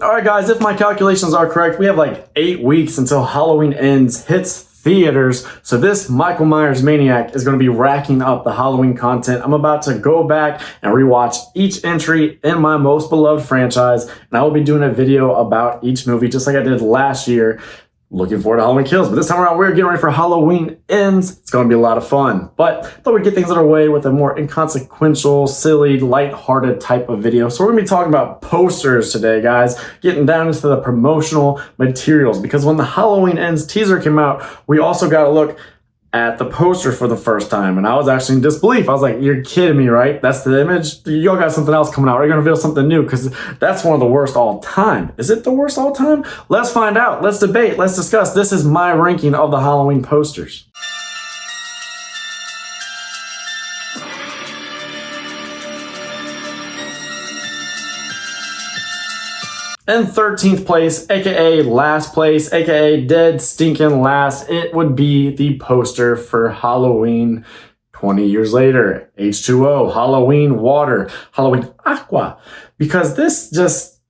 All right, guys, if my calculations are correct, we have like 8 weeks until Halloween Ends hits theaters. So this Michael Myers Maniac is going to be racking up the Halloween content. I'm about to go back and rewatch each entry in my most beloved franchise, and I will be doing a video about each movie just like I did last year. Looking forward to Halloween Kills, but this time around we're getting ready for Halloween Ends. It's going to be a lot of fun, but thought we'd get things underway with a more inconsequential, silly, light-hearted type of video. So we're going to be talking about posters today, guys, getting down into the promotional materials, because when the Halloween Ends teaser came out, we also got a look at the poster for the first time, and I was actually in disbelief. I was like, you're kidding me, right? That's the image? Y'all got something else coming out. Are you gonna reveal something new? Because that's one of the worst all time. Is it the worst all time? Let's find out. Let's debate. Let's discuss. This is my ranking of the Halloween posters. In 13th place, aka last place, aka dead stinking last, it would be the poster for Halloween 20 years later. H2O, Halloween Water, Halloween Aqua. Because this just,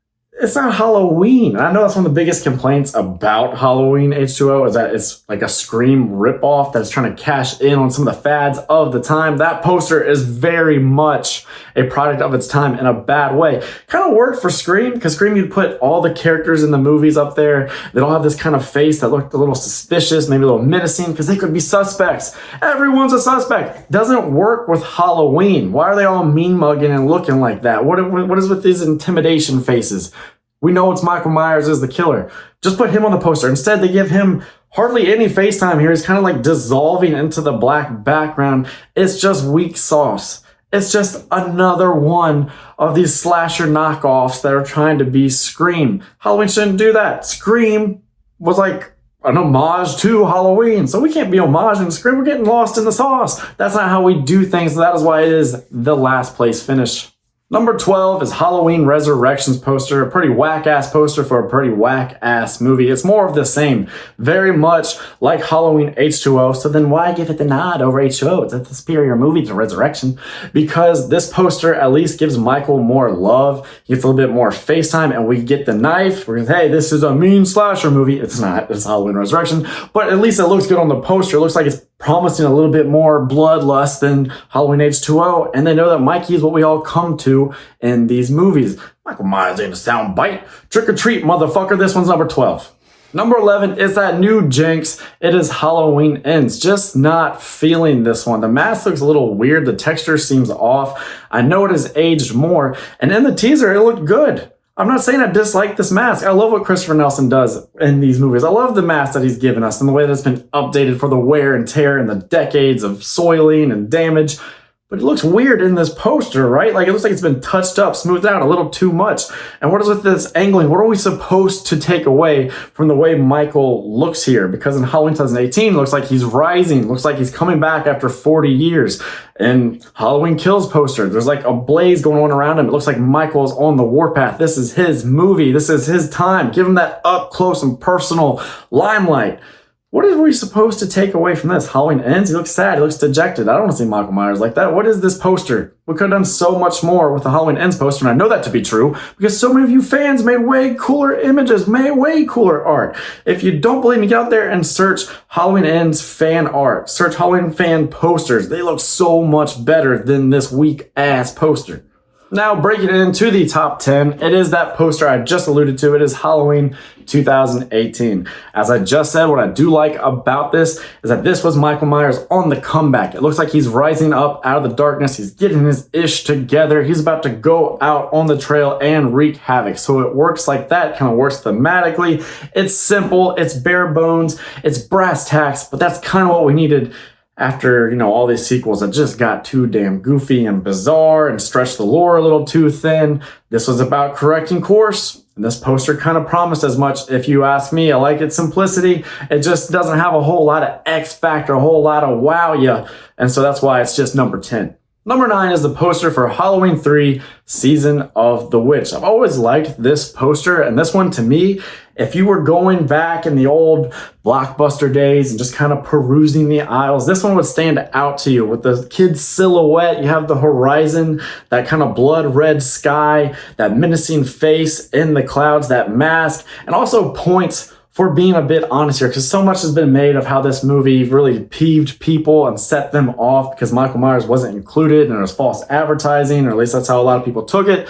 it's not Halloween. And I know that's one of the biggest complaints about Halloween H2O is that it's like a Scream ripoff that's trying to cash in on some of the fads of the time. That poster is very much a product of its time in a bad way. Kind of worked for Scream, because Scream, you'd put all the characters in the movies up there. They'd all have this kind of face that looked a little suspicious, maybe a little menacing, because they could be suspects. Everyone's a suspect. Doesn't work with Halloween. Why are they all mean mugging and looking like that? What is with these intimidation faces? We know it's Michael Myers is the killer. Just put him on the poster. Instead, they give him hardly any face time here. He's kind of like dissolving into the black background. It's just weak sauce. It's just another one of these slasher knockoffs that are trying to be Scream. Halloween shouldn't do that. Scream was like an homage to Halloween. So we can't be homaging Scream. We're getting lost in the sauce. That's not how we do things. That is why it is the last place finish. Number 12 is Halloween Resurrections poster, a pretty whack-ass poster for a pretty whack-ass movie. It's more of the same, very much like Halloween H2O, so then why give it the nod over H2O? It's a superior movie to Resurrection, because this poster at least gives Michael more love, he gets a little bit more face time, and we get the knife. We're hey, this is a mean slasher movie. It's not, it's Halloween Resurrection, but at least it looks good on the poster. It looks like it's promising a little bit more bloodlust than Halloween H2O, and they know that Mikey is what we all come to in these movies. Michael Myers ain't a sound bite. Trick or treat, motherfucker. This one's number 12. Number 11 is that new Jinx. It is Halloween Ends. Just not feeling this one. The mask looks a little weird. The texture seems off. I know it has aged more, and in the teaser, it looked good. I'm not saying I dislike this mask. I love what Christopher Nelson does in these movies. I love the mask that he's given us and the way that it's been updated for the wear and tear and the decades of soiling and damage. But it looks weird in this poster, right? Like it looks like it's been touched up, smoothed out a little too much. And what is with this angling? What are we supposed to take away from the way Michael looks here? Because in Halloween 2018, it looks like he's rising. Looks like he's coming back after 40 years. And Halloween Kills poster, there's like a blaze going on around him. It looks like Michael's on the warpath. This is his movie. This is his time. Give him that up close and personal limelight. What are we supposed to take away from this? Halloween Ends? He looks sad. He looks dejected. I don't want to see Michael Myers like that. What is this poster? We could have done so much more with the Halloween Ends poster, and I know that to be true because so many of you fans made way cooler images, made way cooler art. If you don't believe me, get out there and search Halloween Ends fan art. Search Halloween fan posters. They look so much better than this weak-ass poster. Now, breaking it into the top 10, it is that poster I just alluded to. It is Halloween 2018. As I just said, what I do like about this is that this was Michael Myers on the comeback. It looks like he's rising up out of the darkness. He's getting his ish together. He's about to go out on the trail and wreak havoc. So it works like that. It kind of works thematically. It's simple. It's bare bones. It's brass tacks, but that's kind of what we needed after, all these sequels that just got too damn goofy and bizarre and stretched the lore a little too thin. This was about correcting course, and this poster kind of promised as much. If you ask me, I like its simplicity. It just doesn't have a whole lot of X factor, a whole lot of wow ya, and so that's why it's just number 10. Number 9 is the poster for Halloween 3 Season of the Witch. I've always liked this poster, and this one to me, if you were going back in the old Blockbuster days and just kind of perusing the aisles, this one would stand out to you with the kid's silhouette. You have the horizon, that kind of blood red sky, that menacing face in the clouds, that mask, and also points for being a bit honest here, because so much has been made of how this movie really peeved people and set them off because Michael Myers wasn't included and there was false advertising, or at least that's how a lot of people took it.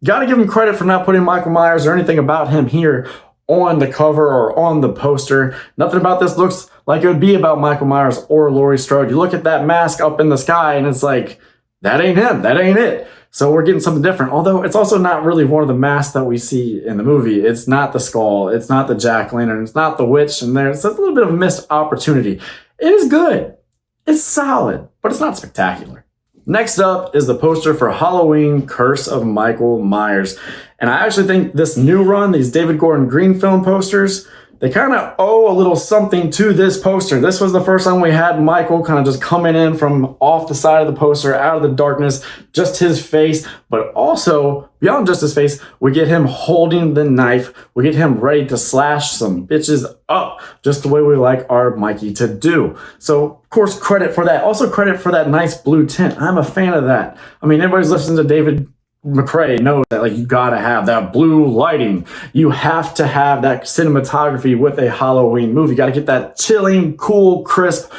Gotta give him credit for not putting Michael Myers or anything about him here on the cover or on the poster. Nothing about this looks like it would be about Michael Myers or Laurie Strode. You look at that mask up in the sky and it's like, that ain't him, that ain't it. So we're getting something different, although it's also not really one of the masks that we see in the movie. It's not the skull, it's not the jack-o'-lantern, it's not the witch, and there's a little bit of a missed opportunity. It is good, it's solid, but it's not spectacular. Next up is the poster for Halloween Curse of Michael Myers. And I actually think this new run, these David Gordon Green film posters, they kind of owe a little something to this poster. This was the first time we had Michael kind of just coming in from off the side of the poster, out of the darkness, just his face, but also beyond just his face, we get him holding the knife. We get him ready to slash some bitches up, just the way we like our Mikey to do. So, of course, credit for that. Also credit for that nice blue tint. I'm a fan of that. I mean, everybody's listening to David McRae knows that, like, you gotta have that blue lighting. You have to have that cinematography with a Halloween movie. You gotta get that chilling, cool, crisp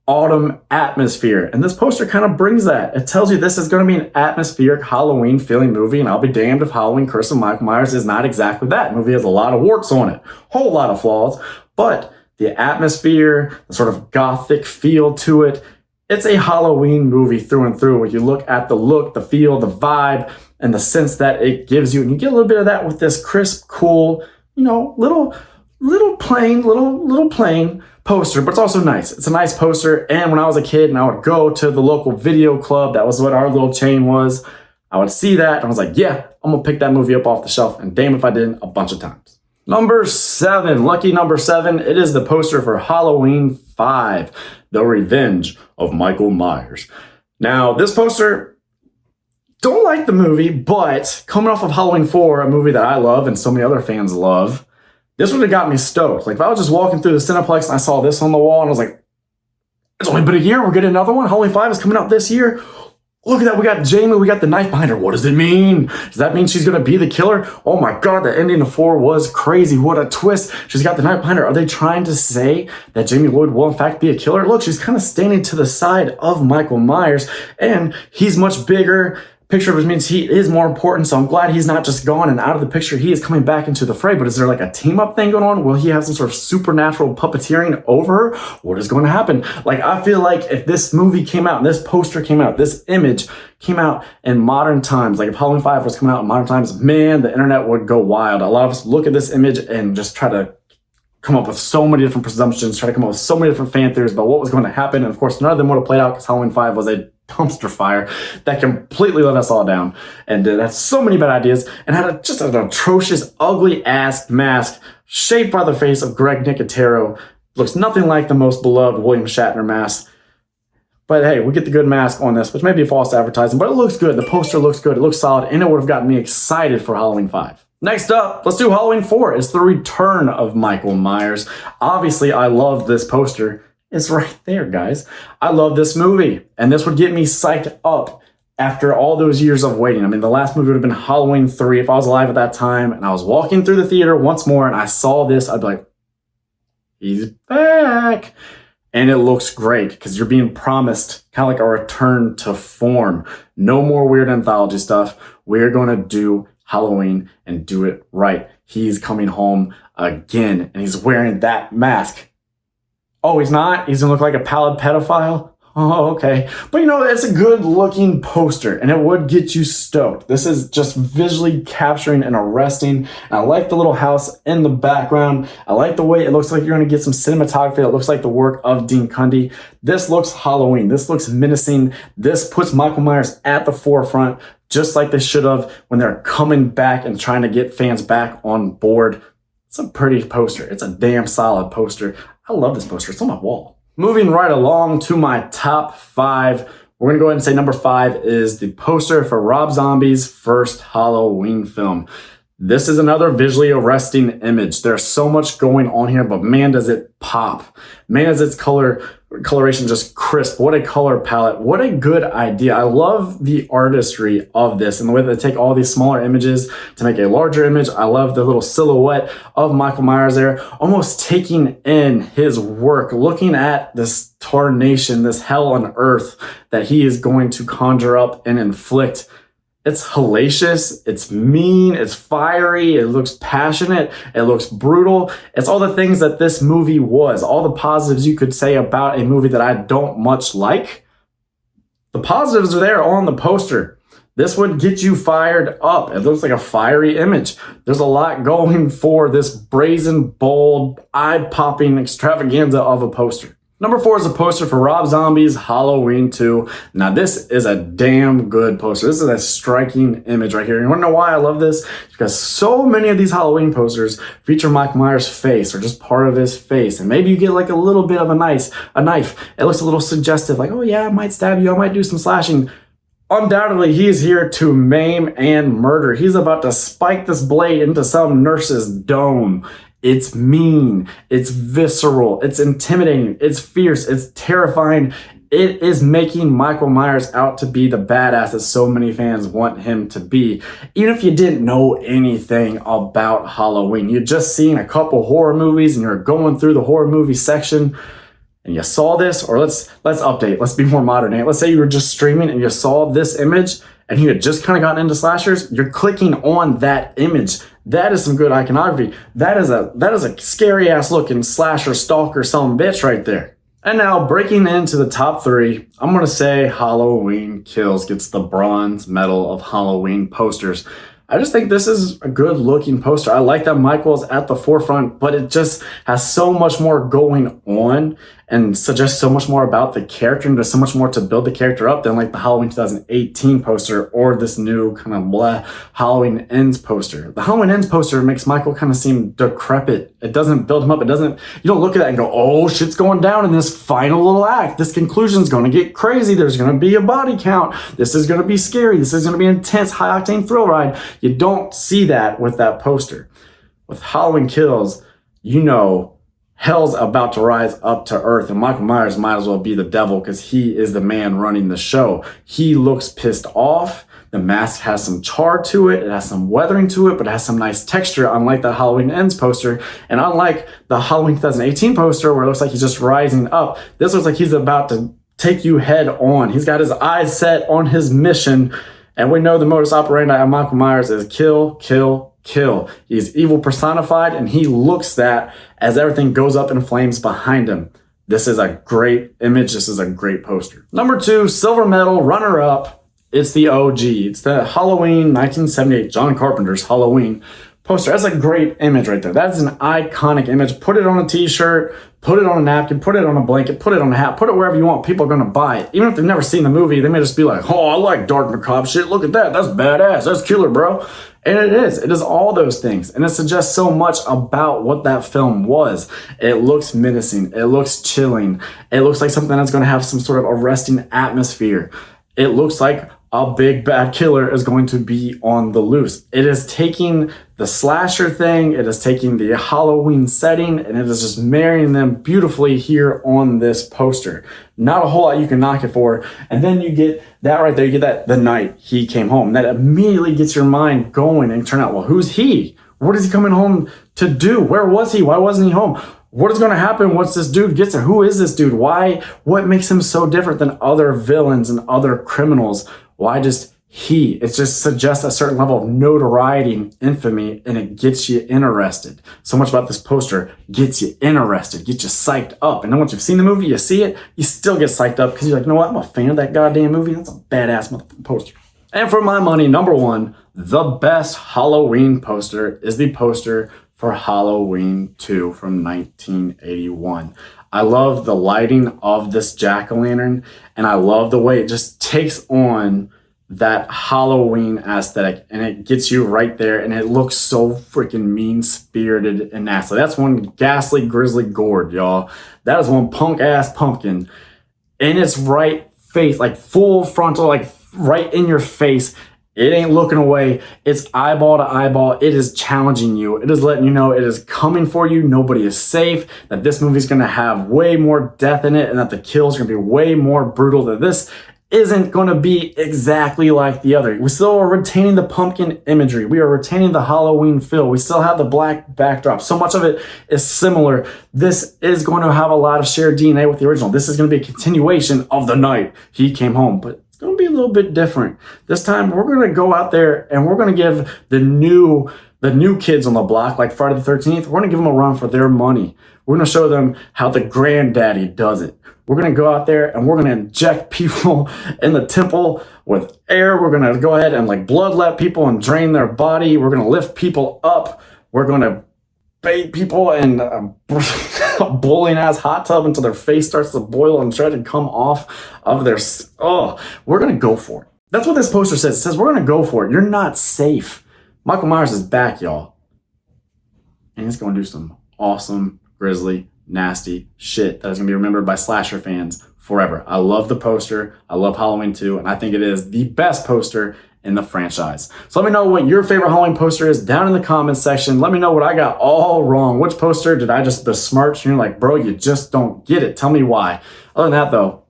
autumn atmosphere. And this poster kind of brings that. It tells you this is going to be an atmospheric Halloween feeling movie, and I'll be damned if Halloween Curse of Michael Myers is not exactly that. The movie has a lot of warts on it, whole lot of flaws, but the atmosphere, the sort of gothic feel to it, it's a Halloween movie through and through. When you look at the look, the feel, the vibe, and the sense that it gives you, and you get a little bit of that with this crisp, cool, you know, little plain poster, but it's also nice. It's a nice poster. And when I was a kid and I would go to the local video club, that was what our little chain was, I would see that and I was like, yeah, I'm gonna pick that movie up off the shelf, and damn if I didn't, a bunch of times. Number 7, lucky number 7, it is the poster for Halloween 5, The Revenge of Michael Myers. Now, this poster, don't like the movie, but coming off of Halloween 4, a movie that I love and so many other fans love, this would have got me stoked. Like, if I was just walking through the Cineplex and I saw this on the wall and I was like, it's only been a year, we're getting another one. Halloween 5 is coming out this year. Look at that, we got Jamie, we got the knife behind her. What does it mean? Does that mean she's gonna be the killer? Oh my God, the ending of 4 was crazy. What a twist. She's got the knife behind her. Are they trying to say that Jamie Lloyd will in fact be a killer? Look, she's kind of standing to the side of Michael Myers, and he's much bigger. Picture of it means he is more important, so I'm glad he's not just gone and out of the picture. He is coming back into the fray, but is there like a team-up thing going on? Will he have some sort of supernatural puppeteering over her? What is going to happen? Like, I feel like if this movie came out, and this poster came out, this image came out in modern times, like if Halloween 5 was coming out in modern times, man, the internet would go wild. A lot of us look at this image and just try to come up with so many different presumptions, try to come up with so many different fan theories about what was going to happen, and of course, none of them would have played out because Halloween 5 was a dumpster fire that completely let us all down and had so many bad ideas and had just an atrocious, ugly ass mask shaped by the face of Greg Nicotero. Looks nothing like the most beloved William Shatner mask. But hey, we get the good mask on this, which may be false advertising, but it looks good. The poster looks good. It looks solid, and it would have gotten me excited for Halloween 5. Next up, let's do Halloween 4. It's the return of Michael Myers. Obviously, I love this poster. It's right there, guys. I love this movie, and this would get me psyched up after all those years of waiting. I mean, the last movie would have been Halloween 3 if I was alive at that time, and I was walking through the theater once more, and I saw this, I'd be like, he's back. And it looks great, because you're being promised kind of like a return to form. No more weird anthology stuff. We're going to do Halloween and do it right. He's coming home again, and he's wearing that mask. Oh, he's not? He's gonna look like a pallid pedophile? Oh, okay. But you know, it's a good looking poster, and it would get you stoked. This is just visually capturing and arresting. And I like the little house in the background. I like the way it looks like you're gonna get some cinematography that looks like the work of Dean Cundy. This looks Halloween. This looks menacing. This puts Michael Myers at the forefront, just like they should have when they're coming back and trying to get fans back on board. It's a pretty poster. It's a damn solid poster. I love this poster. It's on my wall. Moving right along to my top 5, we're We're going to go ahead and say number 5 is the poster for Rob Zombie's first Halloween film. This is another visually arresting image. There's so much going on here, but man, does it pop. Man, is its coloration just crisp. What a color palette. What a good idea. I love the artistry of this and the way that they take all these smaller images to make a larger image. I love the little silhouette of Michael Myers there, almost taking in his work, looking at this tarnation, this hell on earth that he is going to conjure up and inflict. It's hellacious, it's mean, it's fiery, it looks passionate, it looks brutal. It's all the things that this movie was, all the positives you could say about a movie that I don't much like. The positives are there on the poster. This would get you fired up. It looks like a fiery image. There's a lot going for this brazen, bold, eye-popping extravaganza of a poster. Number 4 is a poster for Rob Zombie's Halloween 2. Now, this is a damn good poster. This is a striking image right here. You want to know why I love this? Because so many of these Halloween posters feature Mike Myers' face or just part of his face. And maybe you get like a little bit of a knife. It looks a little suggestive, like, oh yeah, I might stab you, I might do some slashing. Undoubtedly, he is here to maim and murder. He's about to spike this blade into some nurse's dome. It's mean, it's visceral, it's intimidating, it's fierce, it's terrifying. It is making Michael Myers out to be the badass that so many fans want him to be. Even if you didn't know anything about Halloween, you'd just seen a couple horror movies and you're going through the horror movie section and you saw this, or let's update, let's be more modern. Let's say you were just streaming and you saw this image and you had just kind of gotten into slashers, you're clicking on that image. That is some good iconography. That is a scary ass looking slasher stalker son of a bitch right there. And now breaking into the top 3, I'm gonna say Halloween Kills gets the bronze medal of Halloween posters. I just think this is a good looking poster. I like that Michael's at the forefront, but it just has so much more going on and suggests so much more about the character and there's so much more to build the character up than like the Halloween 2018 poster or this new kind of blah Halloween Ends poster. The Halloween Ends poster makes Michael kind of seem decrepit. It doesn't build him up. You don't look at that and go, oh, shit's going down in this final little act. This conclusion is going to get crazy. There's going to be a body count. This is going to be scary. This is going to be an intense, high octane thrill ride. You don't see that with that poster. With Halloween Kills, you know, hell's about to rise up to earth, and Michael Myers might as well be the devil because he is the man running the show. He looks pissed off. The mask has some char to it. It has some weathering to it, but it has some nice texture, unlike the Halloween Ends poster. And unlike the Halloween 2018 poster where it looks like he's just rising up, this looks like he's about to take you head on. He's got his eyes set on his mission. And we know the modus operandi of Michael Myers is kill, kill, kill. He's evil personified, and he looks that as everything goes up in flames behind him. This is a great image. This is a great poster. Number 2, silver medal, runner-up. It's the OG. It's the Halloween 1978, John Carpenter's Halloween poster. That's a great image right there. That's an iconic image. Put it on a t-shirt, put it on a napkin, put it on a blanket, put it on a hat, put it wherever you want. People are going to buy it. Even if they've never seen the movie, they may just be like, oh, I like dark macabre shit. Look at that. That's badass. That's killer, bro. And it is. It is all those things. And it suggests so much about what that film was. It looks menacing. It looks chilling. It looks like something that's going to have some sort of arresting atmosphere. It looks like a big bad killer is going to be on the loose. It is taking the slasher thing, it is taking the Halloween setting, and it is just marrying them beautifully here on this poster. Not a whole lot you can knock it for. And then you get that right there, you get that the night he came home. That immediately gets your mind going and turn out, well, who's he? What is he coming home to do? Where was he? Why wasn't he home? What is going to happen once this dude gets there? Who is this dude? Why? What makes him so different than other villains and other criminals? Why just he? It just suggests a certain level of notoriety and infamy, and it gets you interested. So much about this poster gets you interested, gets you psyched up. And then once you've seen the movie, you see it, you still get psyched up because you're like, you know what? I'm a fan of that goddamn movie. That's a badass motherfucking poster. And for my money, number 1, the best Halloween poster is the poster for Halloween 2 from 1981. I love the lighting of this jack-o'-lantern, and I love the way it just takes on that Halloween aesthetic, and it gets you right there, and it looks so freaking mean-spirited and nasty. That's one ghastly, grisly gourd, y'all. That is one punk-ass pumpkin, and it's right face, like full frontal, like right in your face. It ain't looking away. It's eyeball to eyeball. It is challenging you. It is letting you know it is coming for you. Nobody is safe. That this movie's going to have way more death in it, and that the kills are going to be way more brutal. That this isn't going to be exactly like the other. We still are retaining the pumpkin imagery. We are retaining the Halloween feel. We still have the black backdrop. So much of it is similar. This is going to have a lot of shared DNA with the original. This is going to be a continuation of the night he came home, but it's going to be a little bit different. This time we're going to go out there and we're going to give the new kids on the block, like Friday the 13th, we're going to give them a run for their money. We're going to show them how the granddaddy does it. We're going to go out there and we're going to inject people in the temple with air. We're going to go ahead and like bloodlet people and drain their body. We're going to lift people up. We're going to bait people in a boiling ass hot tub until their face starts to boil and try to come off of their... Oh, we're going to go for it. That's what this poster says. It says we're going to go for it. You're not safe. Michael Myers is back, y'all. And he's going to do some awesome, grisly, nasty shit that is going to be remembered by slasher fans forever. I love the poster. I love Halloween 2, and I think it is the best poster in the franchise. So let me know what your favorite Halloween poster is down in the comments section. Let me know what I got all wrong. Which poster did I just besmirch? And you're like, bro, you just don't get it. Tell me why. Other than that, though,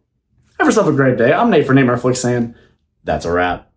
have yourself a great day. I'm Nate for Nate Flick saying that's a wrap.